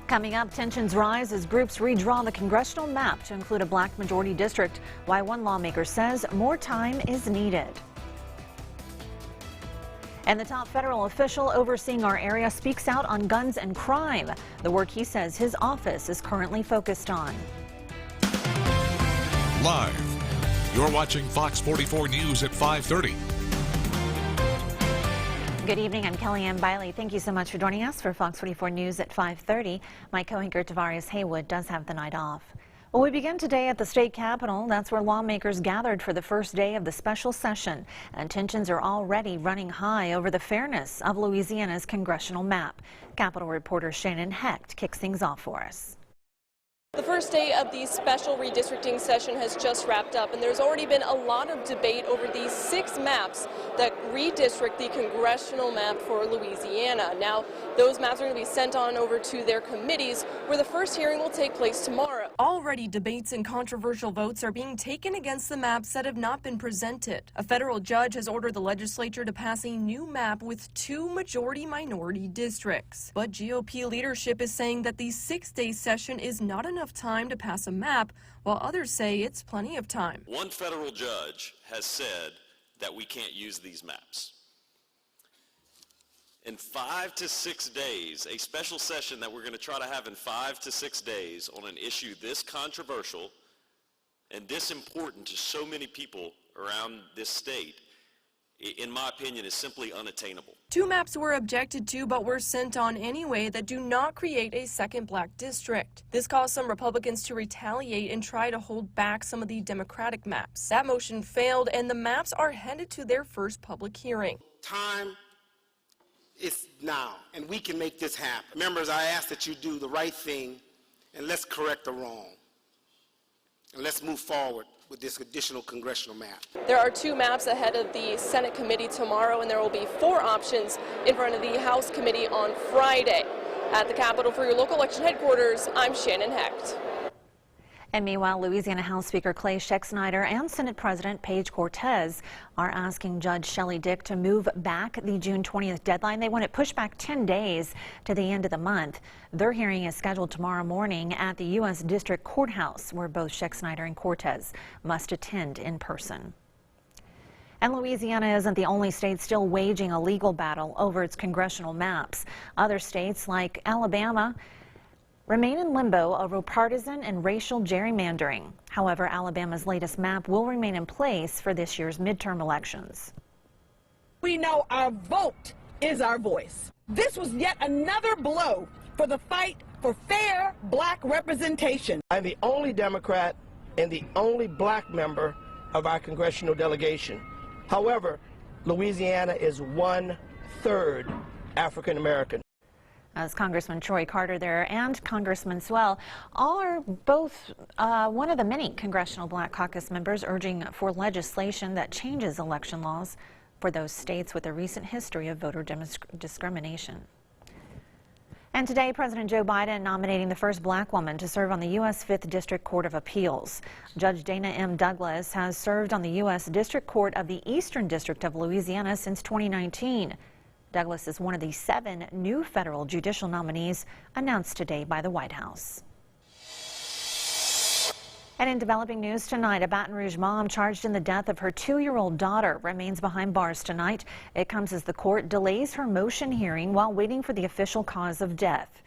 Coming up, tensions rise as groups redraw the congressional map to include a black majority district. Why one lawmaker says more time is needed. And the top federal official overseeing our area speaks out on guns and crime, the work he says his office is currently focused on. Live, you're watching Fox 44 News at 5:30. Good evening, I'm Kellyanne Biley. Thank you so much for joining us for Fox 44 News at 5:30. My co-anchor Tavarius Haywood does have the night off. Well, we begin today at the state capitol. That's where lawmakers gathered for the first day of the special session. And tensions are already running high over the fairness of Louisiana's congressional map. Capitol reporter Shannon Hecht kicks things off for us. The first day of the special redistricting session has just wrapped up, and there's already been a lot of debate over these 6 maps that redistrict the congressional map for Louisiana. Now, those maps are going to be sent on over to their committees, where the first hearing will take place tomorrow. Already, debates and controversial votes are being taken against the maps that have not been presented. A federal judge has ordered the legislature to pass a new map with 2 majority-minority districts. But GOP leadership is saying that the 6-day session is not enough time to pass a map, while others say it's plenty of time. One federal judge has said that we can't use these maps. In 5 to 6 days, a special session that we're going to try to have in 5 to 6 days on an issue this controversial and this important to so many people around this state, in my opinion, is simply unattainable. 2 maps were objected to but were sent on anyway that do not create a second black district. This caused some Republicans to retaliate and try to hold back some of the Democratic maps. That motion failed, and the maps are headed to their first public hearing. Time is now, and we can make this happen. Members, I ask that you do the right thing, and let's correct the wrong. And let's move forward with this additional congressional map. There are 2 maps ahead of the Senate committee tomorrow, and there will be 4 options in front of the House committee on Friday. At the Capitol for your local election headquarters, I'm Shannon Hecht. And meanwhile, Louisiana House Speaker Clay Schexnayder and Senate President Paige Cortez are asking Judge Shelley Dick to move back the June 20th deadline. They want it pushed back 10 days to the end of the month. Their hearing is scheduled tomorrow morning at the U.S. District Courthouse, where both Schexnayder and Cortez must attend in person. And Louisiana isn't the only state still waging a legal battle over its congressional maps. Other states like Alabama remain in limbo over partisan and racial gerrymandering. However, Alabama's latest map will remain in place for this year's midterm elections. We know our vote is our voice. This was yet another blow for the fight for fair black representation. I'm the only Democrat and the only black member of our congressional delegation. However, Louisiana is 1/3 African American. As Congressman Troy Carter there and Congressman Swell all are both one of the many Congressional Black Caucus members urging for legislation that changes election laws for those states with a recent history of voter discrimination. And today, President Joe Biden nominating the first black woman to serve on the U.S. 5th District Court of Appeals. Judge Dana M. Douglas has served on the U.S. District Court of the Eastern District of Louisiana since 2019. Douglas is one of the 7 new federal judicial nominees announced today by the White House. And in developing news tonight, a Baton Rouge mom charged in the death of her 2-year-old daughter remains behind bars tonight. It comes as the court delays her motion hearing while waiting for the official cause of death.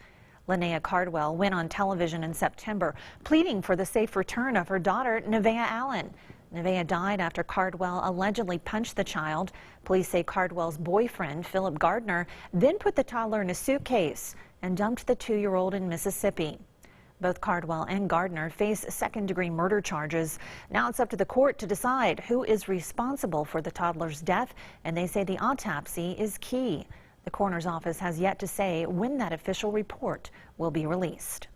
Linnea Cardwell went on television in September pleading for the safe return of her daughter, Nevaeh Allen. Nevaeh died after Cardwell allegedly punched the child. Police say Cardwell's boyfriend, Philip Gardner, then put the toddler in a suitcase and dumped the 2-year-old in Mississippi. Both Cardwell and Gardner face second-degree murder charges. Now it's up to the court to decide who is responsible for the toddler's death, and they say the autopsy is key. The coroner's office has yet to say when that official report will be released.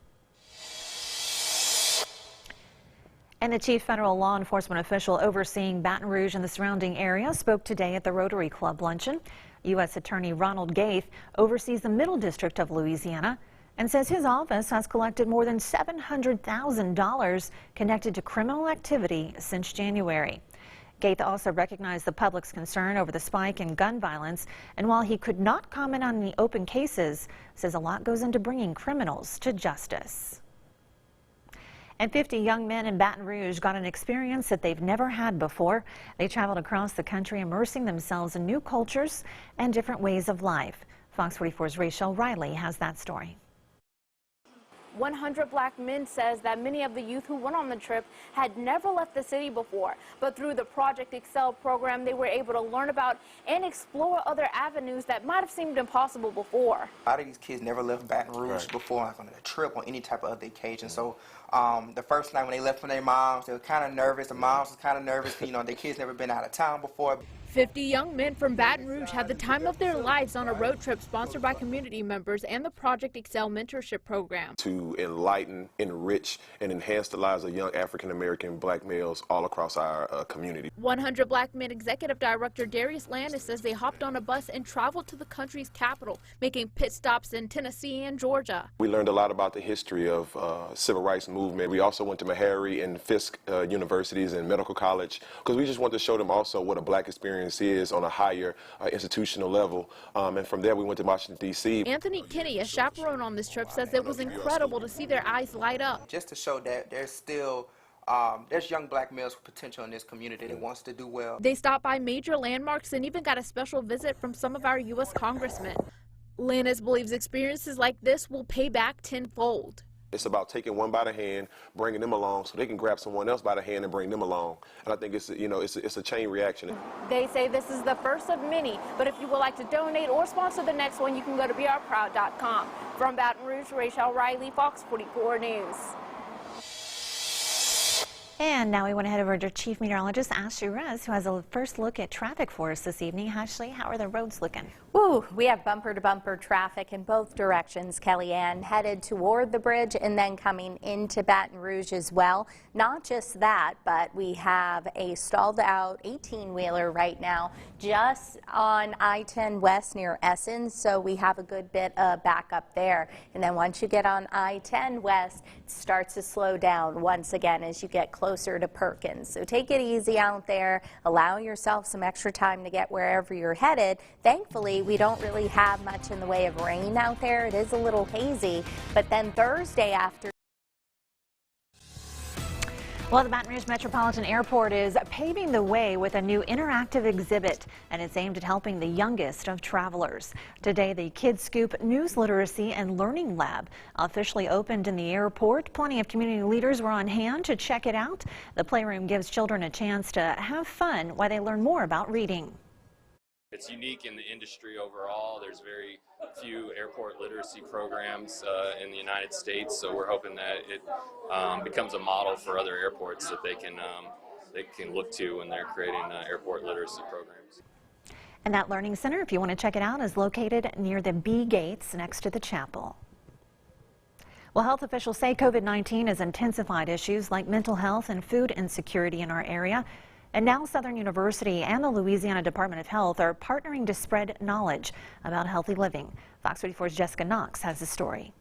And the chief federal law enforcement official overseeing Baton Rouge and the surrounding area spoke today at the Rotary Club luncheon. U.S. Attorney Ronald Gaith oversees the Middle District of Louisiana and says his office has collected more than $700,000 connected to criminal activity since January. Gaith also recognized the public's concern over the spike in gun violence, and while he could not comment on the open cases, says a lot goes into bringing criminals to justice. And 50 young men in Baton Rouge got an experience that they've never had before. They traveled across the country immersing themselves in new cultures and different ways of life. Fox 44's Rachel Riley has that story. 100 Black Men says that many of the youth who went on the trip had never left the city before, but through the Project Excel program, they were able to learn about and explore other avenues that might have seemed impossible before. A lot of these kids never left Baton Rouge before, like on a trip or any type of other occasion. So the first night when they left from their moms, they were kind of nervous. The moms was kind of nervous, you know, their kids never been out of town before. 50 young men from Baton Rouge had the time of their lives on a road trip sponsored by community members and the Project Excel mentorship program. To enlighten, enrich, and enhance the lives of young African-American black males all across our community. 100 Black Men Executive Director Darius Landis says they hopped on a bus and traveled to the country's capital, making pit stops in Tennessee and Georgia. We learned a lot about the history of civil rights movement. We also went to Meharry and Fisk universities and medical college because we just wanted to show them also what a black experience is on a higher institutional level. And from there we went to Washington, D.C. Anthony Kinney, a chaperone on this trip, says it was incredible to see their eyes light up. Just to show that there's still there's young black males with potential in this community that wants to do well. They stopped by major landmarks and even got a special visit from some of our U.S. congressmen. Landis believes experiences like this will pay back tenfold. It's about taking one by the hand, bringing them along so they can grab someone else by the hand and bring them along. And I think it's, you know, it's a chain reaction. They say this is the first of many, but if you would like to donate or sponsor the next one, you can go to BeOurProud.com. From Baton Rouge, Rachel Riley, Fox 44 News. And now we want to head over to Chief Meteorologist Ashley Rez, who has a first look at traffic for us this evening. Ashley, how are the roads looking? Woo, we have bumper-to-bumper traffic in both directions, Kellyanne, headed toward the bridge and then coming into Baton Rouge as well. Not just that, but we have a stalled-out 18-wheeler right now just on I-10 West near Essence, so we have a good bit of backup there. And then once you get on I-10 West, it starts to slow down once again as you get closer to Perkins. So take it easy out there, allow yourself some extra time to get wherever you're headed. Thankfully, we don't really have much in the way of rain out there. It is a little hazy, but then Thursday after. Well, the Baton Rouge Metropolitan Airport is paving the way with a new interactive exhibit, and it's aimed at helping the youngest of travelers. Today, the Kids Scoop News Literacy and Learning Lab officially opened in the airport. Plenty of community leaders were on hand to check it out. The playroom gives children a chance to have fun while they learn more about reading. It's unique in the industry overall. There's very few airport literacy programs in the United States, so we're hoping that it becomes a model for other airports that they can look to when they're creating airport literacy programs. And that learning center, if you want to check it out, is located near the B gates next to the chapel. Well, health officials say COVID-19 has intensified issues like mental health and food insecurity in our area. And now Southern University and the Louisiana Department of Health are partnering to spread knowledge about healthy living. Fox 44's Jessica Knox has the story.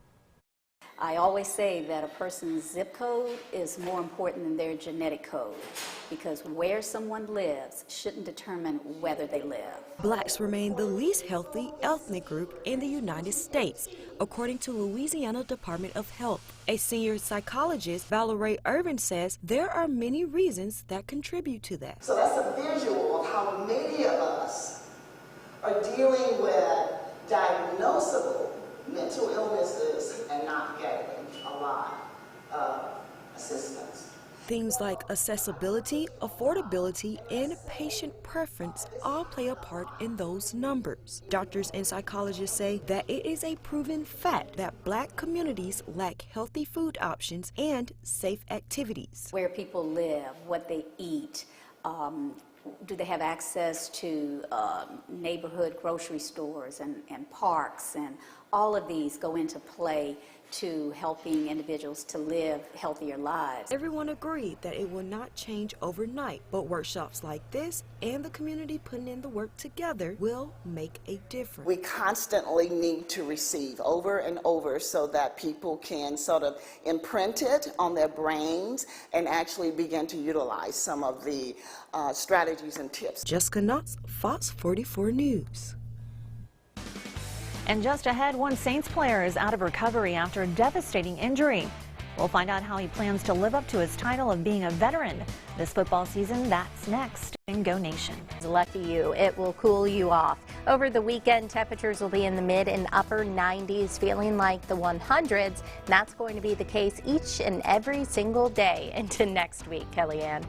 I always say that a person's zip code is more important than their genetic code, because where someone lives shouldn't determine whether they live. Blacks remain the least healthy ethnic group in the United States, according to Louisiana Department of Health. A senior psychologist, Valerie Irvin, says there are many reasons that contribute to that. So that's a visual of how many of us are dealing with diagnosable mental illnesses and not getting a lot of assistance. Things like accessibility, affordability, and patient preference all play a part in those numbers. Doctors and psychologists say that it is a proven fact that Black communities lack healthy food options and safe activities. Where people live, what they eat, do they have access to neighborhood grocery stores and parks and All of these go into play to helping individuals to live healthier lives. Everyone agreed that it will not change overnight, but workshops like this and the community putting in the work together will make a difference. We constantly need to receive over and over so that people can sort of imprint it on their brains and actually begin to utilize some of the strategies and tips. Jessica Knotts, Fox 44 News. And just ahead, one Saints player is out of recovery after a devastating injury. We'll find out how he plans to live up to his title of being a veteran this football season. That's next in Go Nation. Lucky you, it will cool you off. Over the weekend, temperatures will be in the mid and upper 90s, feeling like the 100s. That's going to be the case each and every single day into next week, Kellyanne.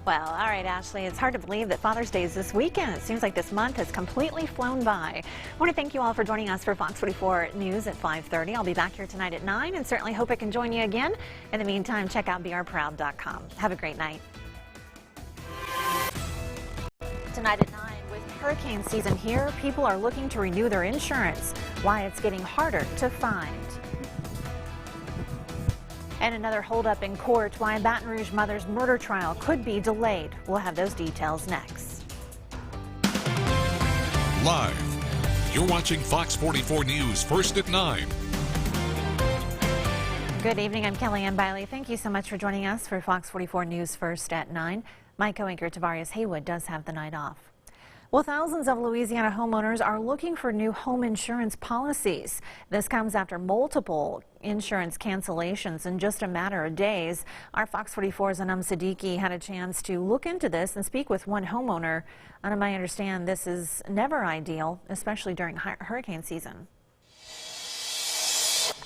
Well, all right, Ashley, it's hard to believe that Father's Day is this weekend. It seems like this month has completely flown by. I want to thank you all for joining us for Fox 44 News at 5:30. I'll be back here tonight at 9 and certainly hope I can join you again. In the meantime, check out brproud.com. Have a great night. Tonight at 9, with hurricane season here, people are looking to renew their insurance. Why it's getting harder to find. And another holdup in court, why a Baton Rouge mother's murder trial could be delayed. We'll have those details next. Live. You're watching Fox 44 News, first at 9. Good evening, I'm Kellyanne Biley. Thank you so much for joining us for Fox 44 News first at 9. My co-anchor Tavarius Haywood does have the night off. Well, thousands of Louisiana homeowners are looking for new home insurance policies. This comes after multiple insurance cancellations in just a matter of days. Our Fox 44's Anam Siddiqui had a chance to look into this and speak with one homeowner. Anam, I understand this is never ideal, especially during hurricane season.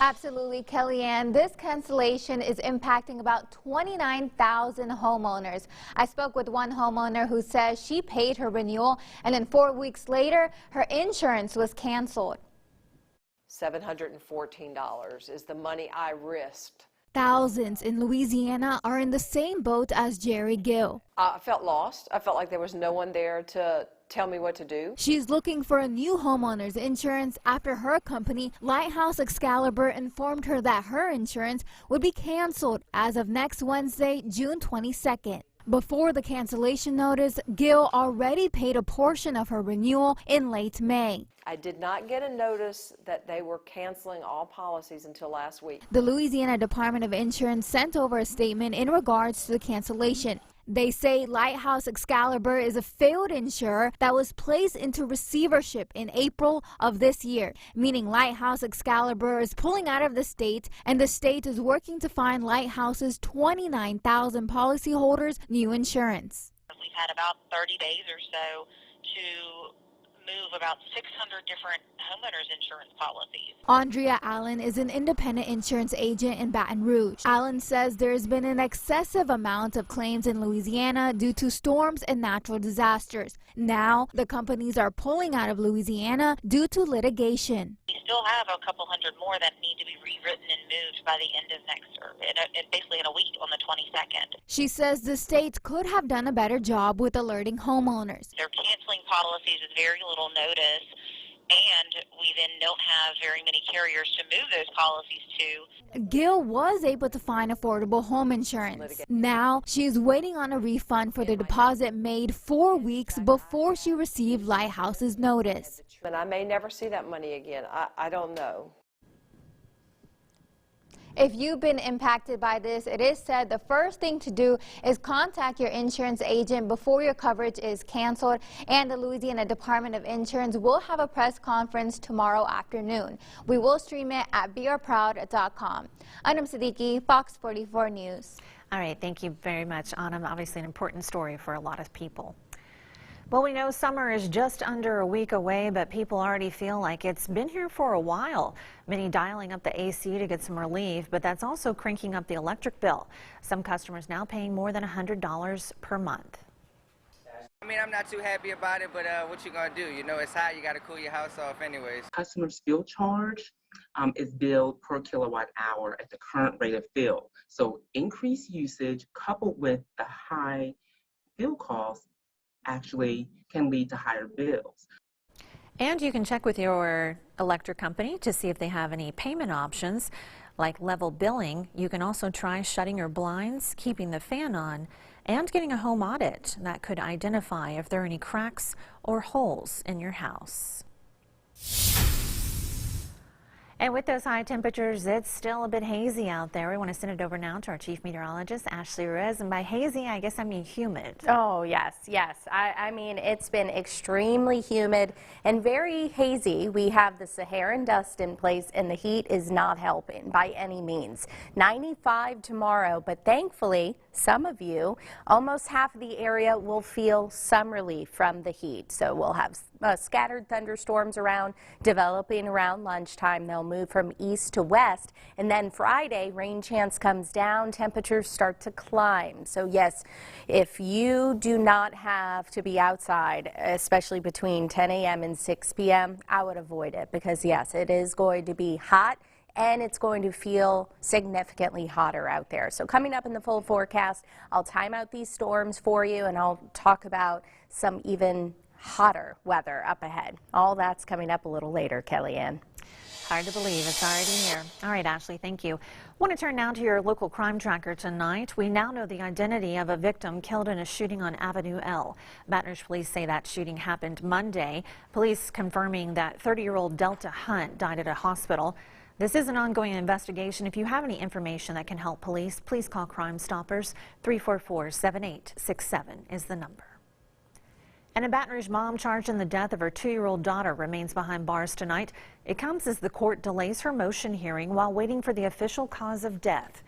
Absolutely, Kellyanne. This cancellation is impacting about 29,000 homeowners. I spoke with one homeowner who says she paid her renewal and then 4 weeks later, her insurance was canceled. $714 is the money I risked. Thousands in Louisiana are in the same boat as Jerry Gill. I felt lost. I felt like there was no one there to tell me what to do. She's looking for a new homeowner's insurance after her company, Lighthouse Excalibur, informed her that her insurance would be canceled as of next Wednesday, June 22nd. Before the cancellation notice, Gill already paid a portion of her renewal in late May. I did not get a notice that they were canceling all policies until last week. The Louisiana Department of Insurance sent over a statement in regards to the cancellation. They say Lighthouse Excalibur is a failed insurer that was placed into receivership in April of this year, meaning Lighthouse Excalibur is pulling out of the state, and the state is working to find Lighthouse's 29,000 policyholders new insurance. We've had about 30 days or so to move about 600 different homeowners insurance policies. Andrea Allen is an independent insurance agent in Baton Rouge. Allen says there has been an excessive amount of claims in Louisiana due to storms and natural disasters. Now, the companies are pulling out of Louisiana due to litigation. We still have a couple hundred more that need to be rewritten and moved by the end of basically in a week on the 22nd. She says the state could have done a better job with alerting homeowners. They're canceling policies with very little notice, and we then don't have very many carriers to move those policies to. Gill was able to find affordable home insurance. Now she is waiting on a refund for the deposit made 4 weeks before she received Lighthouse's notice. And I may never see that money again. I don't know. If you've been impacted by this, it is said the first thing to do is contact your insurance agent before your coverage is canceled, and the Louisiana Department of Insurance will have a press conference tomorrow afternoon. We will stream it at brproud.com. Anam Siddiqui, Fox 44 News. All right, thank you very much, Anam. Obviously an important story for a lot of people. Well, we know summer is just under a week away, but people already feel like it's been here for a while. Many dialing up the AC to get some relief, but that's also cranking up the electric bill. Some customers now paying more than $100 per month. I mean, I'm not too happy about it, but what you gonna do? You know, it's hot, you gotta cool your house off anyways. Customers' fuel charge is billed per kilowatt hour at the current rate of fill. So increased usage coupled with the high fuel costs actually can lead to higher bills. And you can check with your electric company to see if they have any payment options like level billing. You can also try shutting your blinds, keeping the fan on, and getting a home audit that could identify if there are any cracks or holes in your house. And with those high temperatures, it's still a bit hazy out there. We want to send it over now to our chief meteorologist, Ashley Ruiz. And by hazy, I guess I mean humid. Oh, yes, yes. I mean, it's been extremely humid and very hazy. We have the Saharan dust in place, and the heat is not helping by any means. 95 tomorrow, but thankfully, some of you, almost half of the area, will feel some relief from the heat. So we'll have scattered thunderstorms around, developing around lunchtime. They'll move from east to west, and then Friday, rain chance comes down, temperatures start to climb. So yes, if you do not have to be outside, especially between 10 a.m. and 6 p.m., I would avoid it, because yes, it is going to be hot and it's going to feel significantly hotter out there. So coming up in the full forecast, I'll time out these storms for you, and I'll talk about some even hotter weather up ahead. All that's coming up a little later, Kellyanne. Hard to believe it's already here. All right, Ashley, thank you. Want to turn now to your local crime tracker tonight. We now know the identity of a victim killed in a shooting on Avenue L. Baton Rouge police say that shooting happened Monday. Police confirming that 30-year-old Delta Hunt died at a hospital. This is an ongoing investigation. If you have any information that can help police, please call Crime Stoppers. 344-7867 is the number. And a Baton Rouge mom charged in the death of her 2-year-old daughter remains behind bars tonight. It comes as the court delays her motion hearing while waiting for the official cause of death.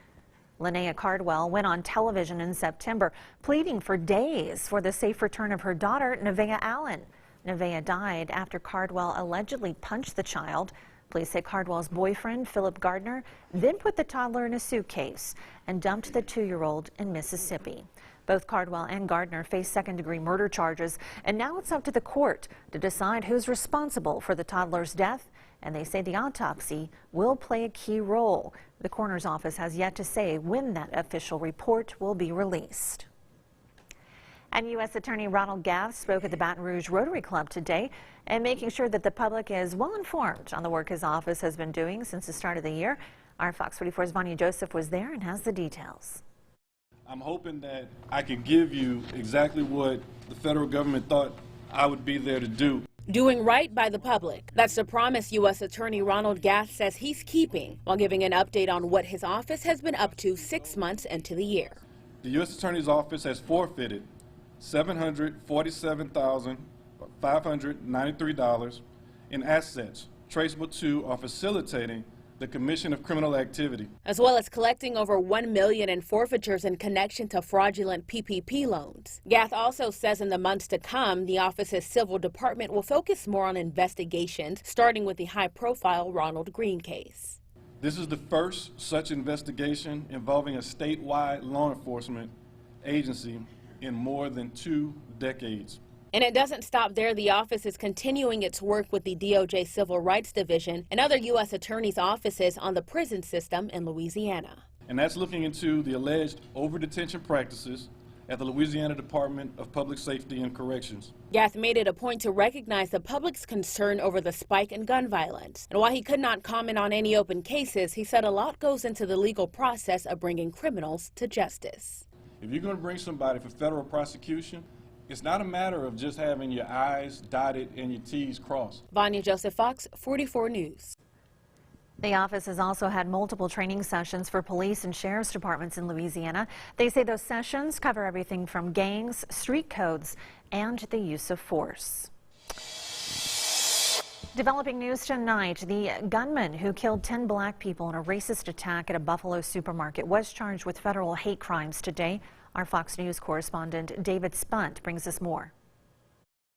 Linnea Cardwell went on television in September, pleading for days for the safe return of her daughter, Nevaeh Allen. Nevaeh died after Cardwell allegedly punched the child. Police say Cardwell's boyfriend, Philip Gardner, then put the toddler in a suitcase and dumped the 2-year-old in Mississippi. Both Cardwell and Gardner face second-degree murder charges, and now it's up to the court to decide who's responsible for the toddler's death, and they say the autopsy will play a key role. The coroner's office has yet to say when that official report will be released. And U.S. Attorney Ronald Gath spoke at the Baton Rouge Rotary Club today and making sure that the public is well informed on the work his office has been doing since the start of the year. Our Fox 44's Vanya Joseph was there and has the details. I'm hoping that I can give you exactly what the federal government thought I would be there to do. Doing right by the public. That's the promise U.S. Attorney Ronald Gath says he's keeping while giving an update on what his office has been up to 6 months into the year. The U.S. Attorney's Office has forfeited $747,593 in assets traceable to or facilitating the commission of criminal activity, as well as collecting over $1 million in forfeitures in connection to fraudulent PPP loans. Gath also says in the months to come, the office's civil department will focus more on investigations, starting with the high-profile Ronald Greene case. This is the first such investigation involving a statewide law enforcement agency in more than 2 decades. And it doesn't stop there. The office is continuing its work with the DOJ Civil Rights Division and other U.S. attorneys' offices on the prison system in Louisiana. And that's looking into the alleged over-detention practices at the Louisiana Department of Public Safety and Corrections. Gath made it a point to recognize the public's concern over the spike in gun violence. And while he could not comment on any open cases, he said a lot goes into the legal process of bringing criminals to justice. If you're going to bring somebody for federal prosecution, it's not a matter of just having your I's dotted and your T's crossed. Vanya Joseph, Fox 44 News. The office has also had multiple training sessions for police and sheriff's departments in Louisiana. They say those sessions cover everything from gangs, street codes, and the use of force. Developing news tonight, the gunman who killed 10 black people in a racist attack at a Buffalo supermarket was charged with federal hate crimes today. Our Fox News correspondent David Spunt brings us more.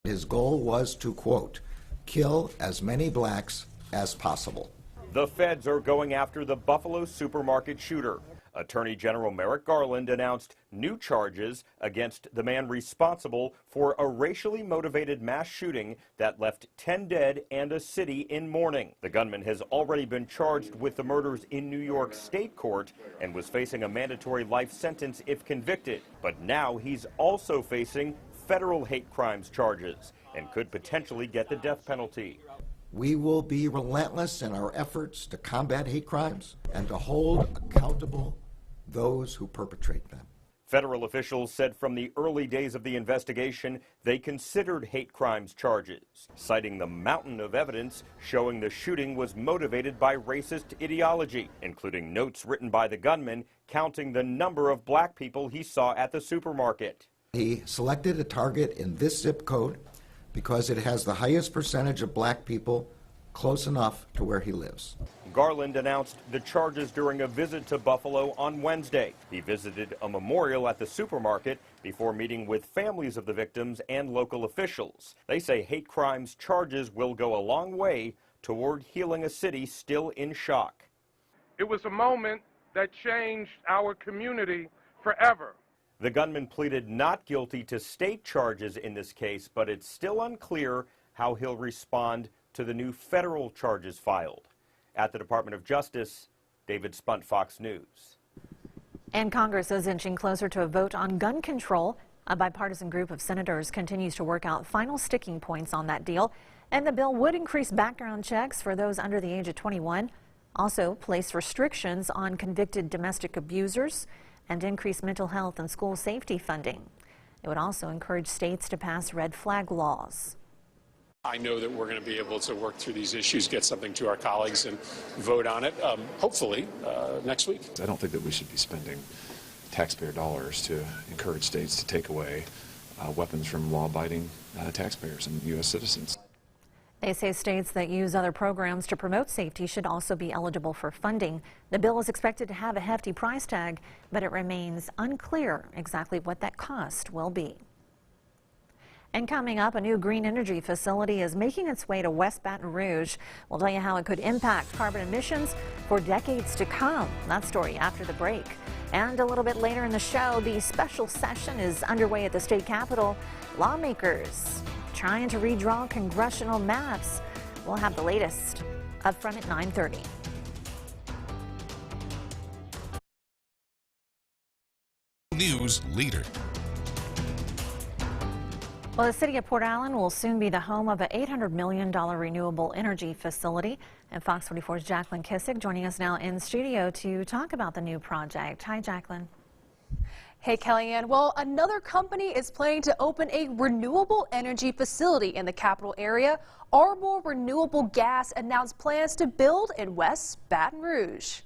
His goal was to, quote, kill as many blacks as possible. The feds are going after the Buffalo supermarket shooter. Attorney General Merrick Garland announced new charges against the man responsible for a racially motivated mass shooting that left 10 dead and a city in mourning. The gunman has already been charged with the murders in New York State Court and was facing a mandatory life sentence if convicted. But now he's also facing federal hate crimes charges. and could potentially get the death penalty. We will be relentless in our efforts to combat hate crimes and to hold accountable those who perpetrate them. Federal officials said from the early days of the investigation, they considered hate crimes charges, citing the mountain of evidence showing the shooting was motivated by racist ideology, including notes written by the gunman counting the number of black people he saw at the supermarket. He selected a target in this zip code because it has the highest percentage of black people close enough to where he lives. Garland announced the charges during a visit to Buffalo on Wednesday. He visited a memorial at the supermarket before meeting with families of the victims and local officials. They say hate crimes charges will go a long way toward healing a city still in shock. It was a moment that changed our community forever. The gunman pleaded not guilty to state charges in this case, but it's still unclear how he'll respond to the new federal charges filed. At the Department of Justice, David Spunt, Fox News. And Congress is inching closer to a vote on gun control. A bipartisan group of senators continues to work out final sticking points on that deal. And the bill would increase background checks for those under the age of 21, also place restrictions on convicted domestic abusers, and increase mental health and school safety funding. It would also encourage states to pass red flag laws. I know that we're going to be able to work through these issues, get something to our colleagues, and vote on it, hopefully, next week. I don't think that we should be spending taxpayer dollars to encourage states to take away weapons from law-abiding taxpayers and U.S. citizens. They say states that use other programs to promote safety should also be eligible for funding. The bill is expected to have a hefty price tag, but it remains unclear exactly what that cost will be. And coming up, a new green energy facility is making its way to West Baton Rouge. We'll tell you how it could impact carbon emissions for decades to come. That story after the break. And a little bit later in the show, the special session is underway at the state capitol. Lawmakers trying to redraw congressional maps. We'll have the latest up front at 9:30. News leader. Well, the city of Port Allen will soon be the home of an $800 million renewable energy facility. And Fox 44's Jacqueline Kissick joining us now in studio to talk about the new project. Hi, Jacqueline. Hey, Kellyanne. Well, another company is planning to open a renewable energy facility in the capital area. Arbor Renewable Gas announced plans to build in West Baton Rouge.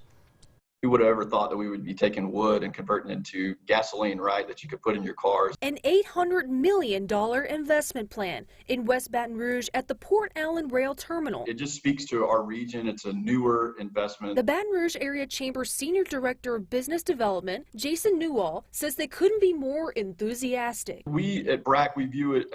Who would have ever thought that we would be taking wood and converting it into gasoline, right, that you could put in your cars? An $800 million investment plan in West Baton Rouge at the Port Allen Rail Terminal. It just speaks to our region. It's a newer investment. The Baton Rouge Area Chamber Senior Director of Business Development, Jason Newall, says they couldn't be more enthusiastic. We at BRAC, we view it,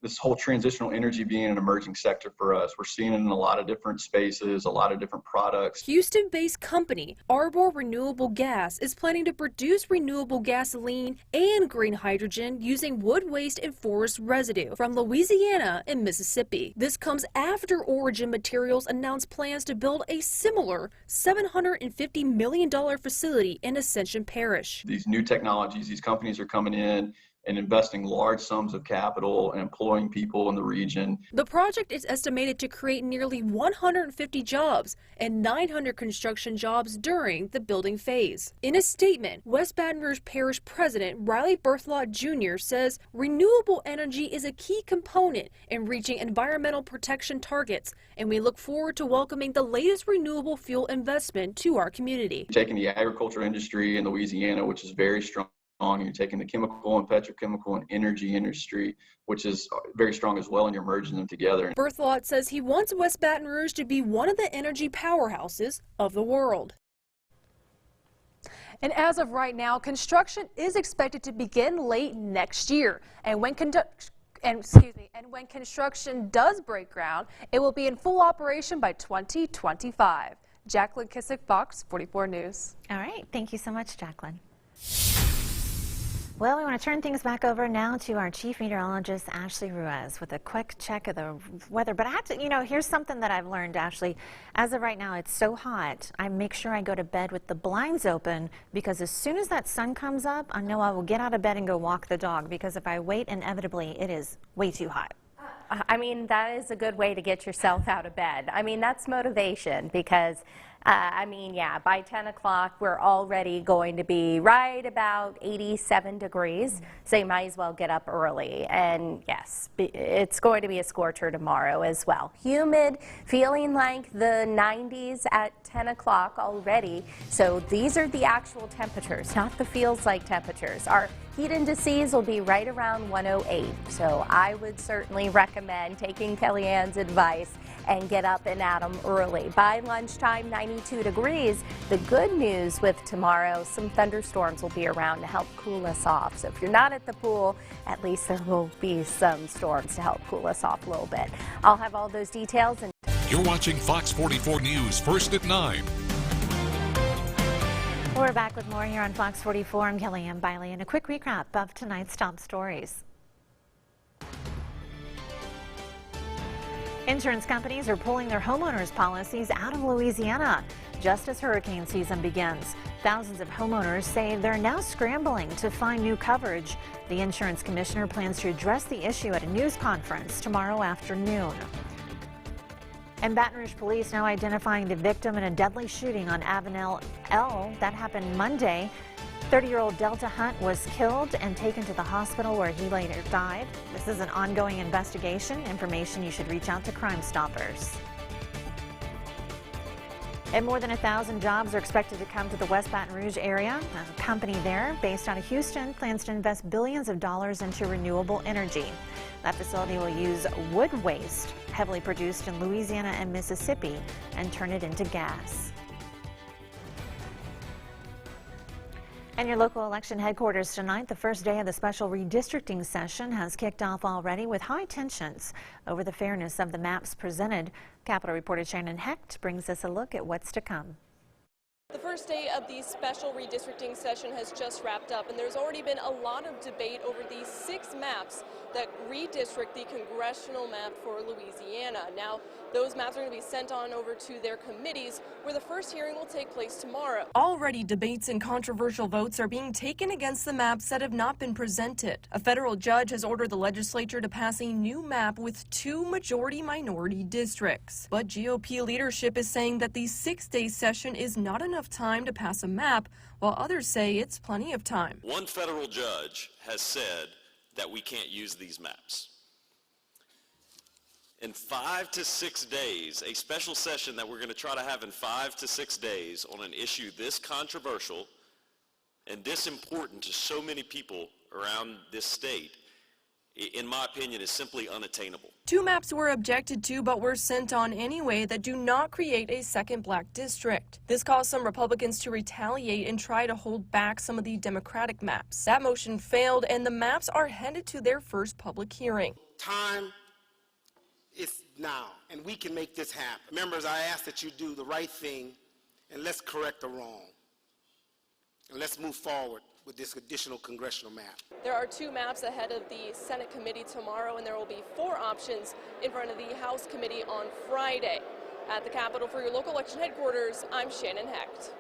this whole transitional energy being an emerging sector for us. We're seeing it in a lot of different spaces, a lot of different products. Houston-based company Arbor Renewable Gas is planning to produce renewable gasoline and green hydrogen using wood waste and forest residue from Louisiana and Mississippi. This comes after Origin Materials announced plans to build a similar $750 million facility in Ascension Parish. These new technologies, these companies are coming in and investing large sums of capital and employing people in the region. The project is estimated to create nearly 150 jobs and 900 construction jobs during the building phase. In a statement, West Baton Rouge Parish President Riley Berthelot Jr. says renewable energy is a key component in reaching environmental protection targets, and we look forward to welcoming the latest renewable fuel investment to our community. Taking the agriculture industry in Louisiana, which is very strong, you're taking the chemical and petrochemical and energy industry, which is very strong as well, and you're merging them together. Berthelot says he wants West Baton Rouge to be one of the energy powerhouses of the world. And as of right now, construction is expected to begin late next year. And when construction does break ground, it will be in full operation by 2025. Jacqueline Kissick, Fox 44 News. All right. Thank you so much, Jacqueline. Well, we want to turn things back over now to our chief meteorologist, Ashley Ruiz, with a quick check of the weather. But I have to, here's something that I've learned, Ashley. As of right now, it's so hot, I make sure I go to bed with the blinds open, because as soon as that sun comes up, I know I will get out of bed and go walk the dog, because if I wait, inevitably, it is way too hot. I mean, that is a good way to get yourself out of bed. I mean, that's motivation because, I mean, yeah, by 10 o'clock, we're already going to be right about 87 degrees, so you might as well get up early. And yes, it's going to be a scorcher tomorrow as well. Humid, feeling like the 90s at 10 o'clock already. So these are the actual temperatures, not the feels like temperatures. Our heat indices will be right around 108. So I would certainly recommend taking Kellyanne's advice and get up and at them early. By lunchtime, 92 degrees. The good news with tomorrow, some thunderstorms will be around to help cool us off. So if you're not at the pool, at least there will be some storms to help cool us off a little bit. I'll have all those details. You're watching Fox 44 News, first at 9. We're back with more here on Fox 44. I'm Kellyanne Biley, and a quick recap of tonight's top stories. Insurance companies are pulling their homeowners policies out of Louisiana just as hurricane season begins. Thousands of homeowners say they're now scrambling to find new coverage. The insurance commissioner plans to address the issue at a news conference tomorrow afternoon. And Baton Rouge police now identifying the victim in a deadly shooting on Avenel L. That happened Monday. 30-year-old Delta Hunt was killed and taken to the hospital where he later died. This is an ongoing investigation. Information you should reach out to Crime Stoppers. And more than 1,000 jobs are expected to come to the West Baton Rouge area. A company there, based out of Houston, plans to invest billions of dollars into renewable energy. That facility will use wood waste, heavily produced in Louisiana and Mississippi, and turn it into gas. And your local election headquarters tonight, the first day of the special redistricting session has kicked off already with high tensions over the fairness of the maps presented. Capitol reporter Shannon Hecht brings us a look at what's to come. The first day of the special redistricting session has just wrapped up, and there's already been a lot of debate over these 6 maps that redistrict the congressional map for Louisiana. Now, those maps are going to be sent on over to their committees, where the first hearing will take place tomorrow. Already, debates and controversial votes are being taken against the maps that have not been presented. A federal judge has ordered the legislature to pass a new map with 2 majority-minority districts. But GOP leadership is saying that the 6-day session is not enough time to pass a map, while others say it's plenty of time. One federal judge has said that we can't use these maps. In 5 to 6 days, a special session that we're going to try to have in 5 to 6 days on an issue this controversial and this important to so many people around this state, in my opinion, is simply unattainable. 2 maps were objected to but were sent on anyway that do not create a second black district. This caused some Republicans to retaliate and try to hold back some of the Democratic maps. That motion failed, and the maps are headed to their first public hearing. Time is now, and we can make this happen. Members, I ask that you do the right thing, and let's correct the wrong. And let's move forward with this additional congressional map. There are 2 maps ahead of the Senate committee tomorrow, and there will be 4 options in front of the House committee on Friday. At the Capitol for your local election headquarters, I'm Shannon Hecht.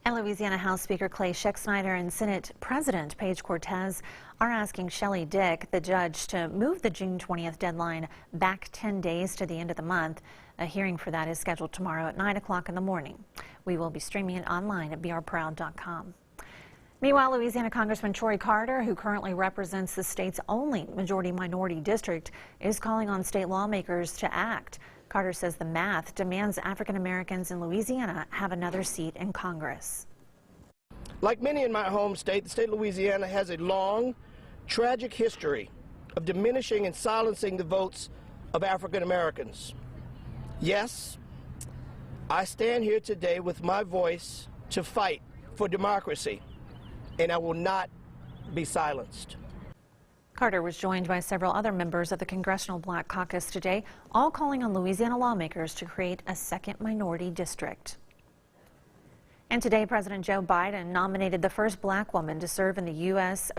And Louisiana House Speaker Clay Schexnayder and Senate President Paige Cortez are asking Shelley Dick, the judge, to move the June 20th deadline back 10 days to the end of the month. A hearing for that is scheduled tomorrow at 9 o'clock in the morning. We will be streaming it online at brproud.com. Meanwhile, Louisiana Congressman Troy Carter, who currently represents the state's only majority-minority district, is calling on state lawmakers to act. Carter says the math demands African Americans in Louisiana have another seat in Congress. Like many in my home state, the state of Louisiana has a long, tragic history of diminishing and silencing the votes of African Americans. Yes, I stand here today with my voice to fight for democracy, and I will not be silenced. Carter was joined by several other members of the Congressional Black Caucus today, all calling on Louisiana lawmakers to create a second minority district. And today, President Joe Biden nominated the first black woman to serve in the U.S.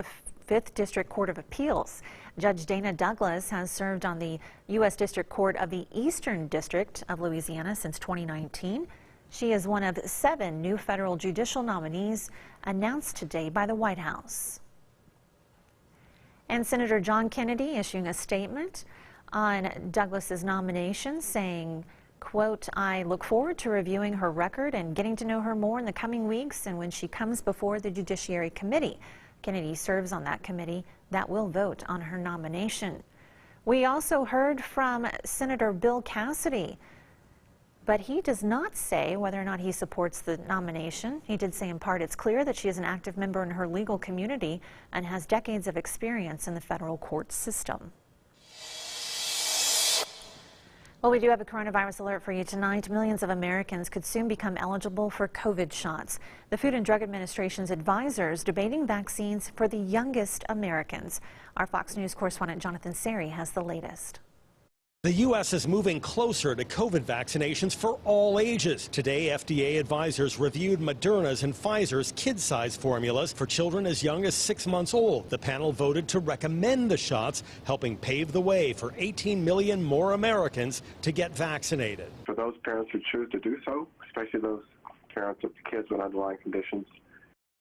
5th District Court of Appeals. Judge Dana Douglas has served on the U.S. District Court of the Eastern District of Louisiana since 2019. She is one of 7 new federal judicial nominees announced today by the White House. And Senator John Kennedy issuing a statement on Douglas's nomination, saying, quote, "I look forward to reviewing her record and getting to know her more in the coming weeks and when she comes before the Judiciary Committee." Kennedy serves on that committee that will vote on her nomination. We also heard from Senator Bill Cassidy, but he does not say whether or not he supports the nomination. He did say in part it's clear that she is an active member in her legal community and has decades of experience in the federal court system. Well, we do have a coronavirus alert for you tonight. Millions of Americans could soon become eligible for COVID shots. The Food and Drug Administration's advisors debating vaccines for the youngest Americans. Our Fox News correspondent Jonathan Seri has the latest. The U.S. is moving closer to COVID vaccinations for all ages. Today, FDA advisors reviewed Moderna's and Pfizer's kid-size formulas for children as young as 6 months old. The panel voted to recommend the shots, helping pave the way for 18 million more Americans to get vaccinated. For those parents who choose to do so, especially those parents of kids with underlying conditions,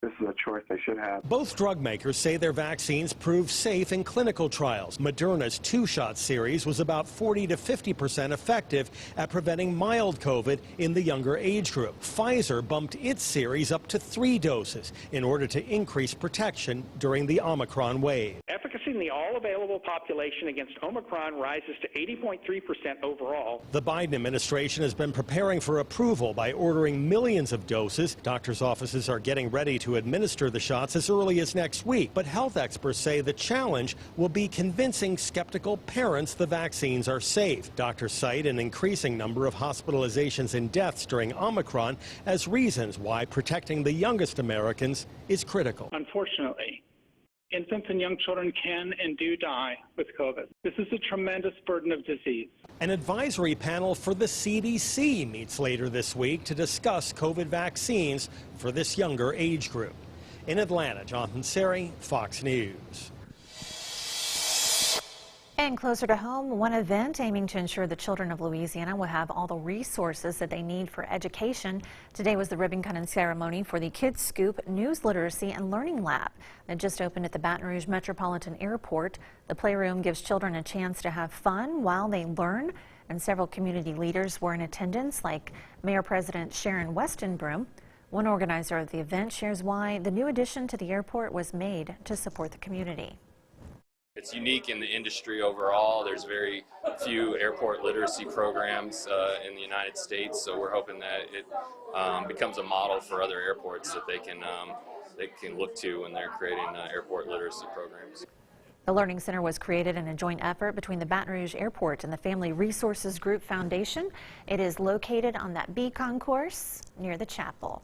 this is a choice they should have. Both drug makers say their vaccines proved safe in clinical trials. Moderna's 2-shot series was about 40 to 50% effective at preventing mild COVID in the younger age group. Pfizer bumped its series up to 3 doses in order to increase protection during the Omicron wave. Efficacy in the all-available population against Omicron rises to 80.3% overall. The Biden administration has been preparing for approval by ordering millions of doses. Doctors' offices are getting ready to administer the shots as early as next week. But health experts say the challenge will be convincing skeptical parents the vaccines are safe. Doctors cite an increasing number of hospitalizations and deaths during Omicron as reasons why protecting the youngest Americans is critical. Unfortunately, infants and young children can and do die with COVID. This is a tremendous burden of disease. An advisory panel for the CDC meets later this week to discuss COVID vaccines for this younger age group. In Atlanta, Jonathan Seri, Fox News. And closer to home, one event aiming to ensure the children of Louisiana will have all the resources that they need for education. Today was the ribbon-cutting ceremony for the Kids Scoop News Literacy and Learning Lab that just opened at the Baton Rouge Metropolitan Airport. The playroom gives children a chance to have fun while they learn, and several community leaders were in attendance, like Mayor President Sharon Westenbroom. One organizer of the event shares why the new addition to the airport was made to support the community. It's unique in the industry overall. There's very few airport literacy programs in the United States, so we're hoping that it becomes a model for other airports that they can look to when they're creating airport literacy programs. The Learning Center was created in a joint effort between the Baton Rouge Airport and the Family Resources Group Foundation. It is located on that B concourse near the chapel.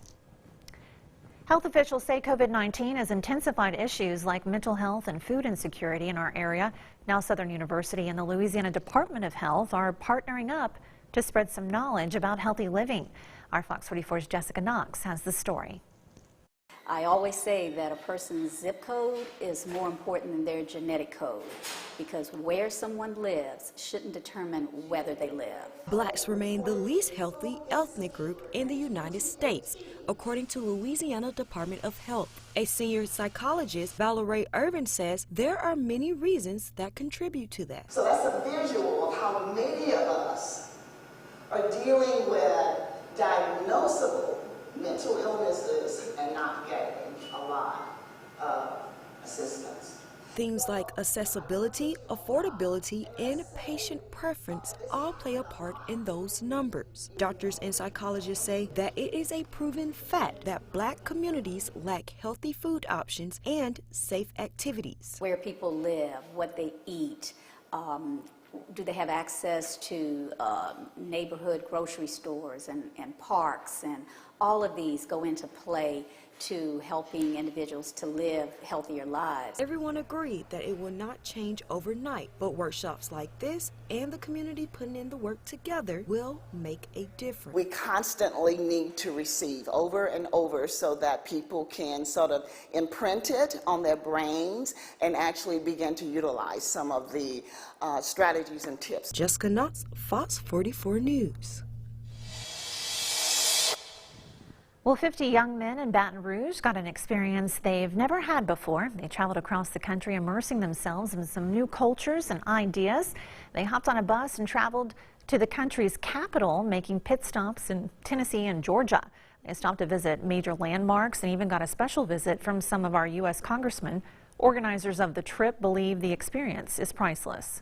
Health officials say COVID-19 has intensified issues like mental health and food insecurity in our area. Now Southern University and the Louisiana Department of Health are partnering up to spread some knowledge about healthy living. Our Fox 44's Jessica Knox has the story. I always say that a person's zip code is more important than their genetic code, because where someone lives shouldn't determine whether they live. Blacks remain the least healthy ethnic group in the United States, according to Louisiana Department of Health. A senior psychologist, Valerie Irvin, says there are many reasons that contribute to that. So that's a visual of how many of us are dealing with diagnosable mental illnesses and not getting a lot of assistance. Things like accessibility, affordability, and patient preference all play a part in those numbers. Doctors and psychologists say that it is a proven fact that Black communities lack healthy food options and safe activities. Where people live, what they eat, do they have access to neighborhood grocery stores and parks, and all of these go into play to helping individuals to live healthier lives. Everyone agreed that it will not change overnight, but workshops like this and the community putting in the work together will make a difference. We constantly need to receive over and over so that people can sort of imprint it on their brains and actually begin to utilize some of the strategies and tips. Jessica Knox, Fox 44 News. Well, 50 young men in Baton Rouge got an experience they've never had before. They traveled across the country immersing themselves in some new cultures and ideas. They hopped on a bus and traveled to the country's capital, making pit stops in Tennessee and Georgia. They stopped to visit major landmarks and even got a special visit from some of our U.S. congressmen. Organizers of the trip believe the experience is priceless.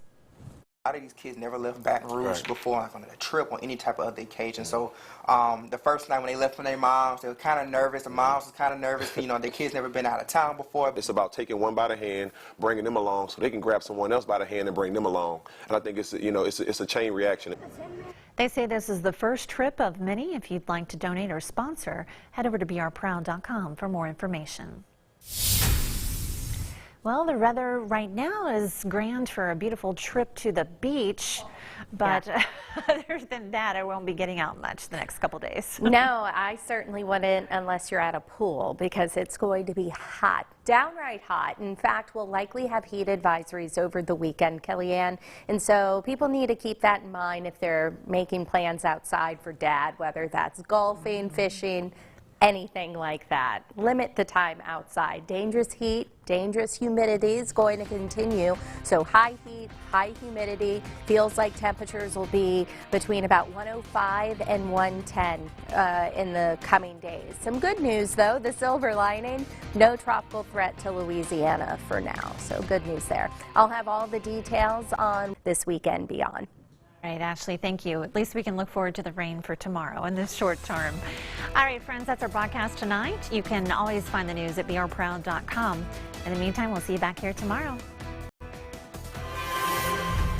A lot of these kids never left Baton Rouge before, like on a trip or any type of other occasion. So the first night when they left from their moms, they were kind of nervous. The moms was kind of nervous. You know, their kids never been out of town before. It's about taking one by the hand, bringing them along, so they can grab someone else by the hand and bring them along. And I think it's, you know, it's a chain reaction. They say this is the first trip of many. If you'd like to donate or sponsor, head over to BeOurProud.com for more information. Well, the weather right now is grand for a beautiful trip to the beach, but other than that, I won't be getting out much the next couple days. No, I certainly wouldn't unless you're at a pool, because it's going to be hot, downright hot. In fact, we'll likely have heat advisories over the weekend, Kellyanne, and so people need to keep that in mind if they're making plans outside for Dad, whether that's golfing, fishing, anything like that. Limit the time outside. Dangerous heat, dangerous humidity is going to continue. So high heat, high humidity, feels like temperatures will be between about 105 and 110 in the coming days. Some good news though, the silver lining, no tropical threat to Louisiana for now. So good news there. I'll have all the details on This Weekend Beyond. All right, Ashley, thank you. At least we can look forward to the rain for tomorrow in this short term. All right, friends, that's our broadcast tonight. You can always find the news at BeOurProud.com. In the meantime, we'll see you back here tomorrow.